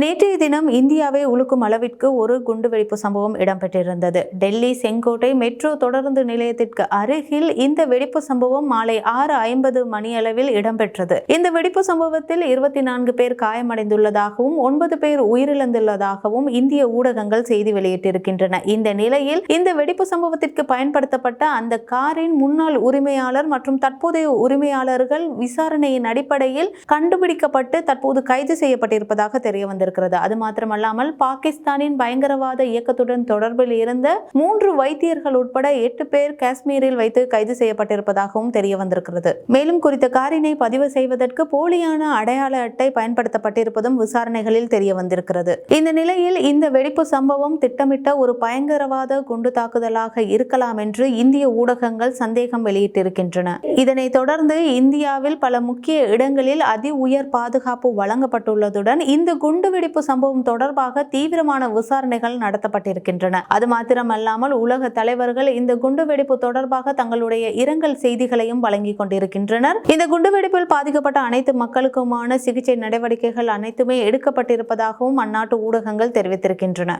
நேற்றைய தினம் இந்தியாவை உலுக்கும் அளவிற்கு ஒரு குண்டுவெடிப்பு சம்பவம் இடம்பெற்றிருந்தது. டெல்லி செங்கோட்டை மெட்ரோ தொடருந்து நிலையத்திற்கு அருகில் இந்த வெடிப்பு சம்பவம் மாலை 6:50 மணியளவில் இடம்பெற்றது. இந்த வெடிப்பு சம்பவத்தில் 24 பேர் காயமடைந்துள்ளதாகவும் 9 பேர் உயிரிழந்துள்ளதாகவும் இந்திய ஊடகங்கள் செய்தி வெளியிட்டிருக்கின்றன. இந்த நிலையில் இந்த வெடிப்பு சம்பவத்திற்கு பயன்படுத்தப்பட்ட அந்த காரின் முன்னாள் உரிமையாளர் மற்றும் தற்போதைய உரிமையாளர்கள் விசாரணையின் அடிப்படையில் கண்டுபிடிக்கப்பட்டு தற்போது கைது செய்யப்பட்டிருப்பதாக தெரிய வந்திருக்கிறது. அது மாத்திரமல்லாமல் பாகிஸ்தானின் பயங்கரவாத இயக்கத்துடன் தொடர்பில் இருந்த 3 வைத்தியர்கள் உட்பட 8 பேர் காஷ்மீரில் வைத்து கைது செய்யப்பட்டிருப்பதாகவும் தெரிய வந்திருக்கிறது. மேலும் குறித்த காரினை பதிவு செய்வதற்கு போலியான அடையாள அட்டை பயன்படுத்தப்பட்டிருப்பதும் விசாரணைகளில் தெரிய வந்திருக்கிறது. இந்த நிலையில் இந்த வெடிப்பு சம்பவம் திட்டமிட்ட ஒரு பயங்கரவாத குண்டு தாக்குதலாக இருக்கலாம் என்று இந்திய ஊடகங்கள் சந்தேகம் வெளியிட்டிருக்கின்றன. இதனைத் தொடர்ந்து இந்தியாவில் பல முக்கிய இடங்களில் அதி உயர் பாதுகாப்பு வழங்கப்பட்டுள்ளதுடன் இந்த குண்டுவெடிப்பு சம்பவம் தொடர்பாக தீவிரமான விசாரணைகள் நடத்தப்பட்டிருக்கின்றன. அது மாத்திரமல்லாமல் உலக தலைவர்கள் இந்த குண்டுவெடிப்பு தொடர்பாக தங்களுடைய இரங்கல் செய்திகளையும் வழங்கிக் கொண்டிருக்கின்றனர். இந்த குண்டுவெடிப்பில் பாதிக்கப்பட்ட அனைத்து மக்களுக்குமான சிகிச்சை நடவடிக்கைகள் அனைத்துமே எடுக்கப்பட்டிருப்பதாகவும் அந்நாட்டு ஊடகங்கள் தெரிவித்திருக்கின்றன.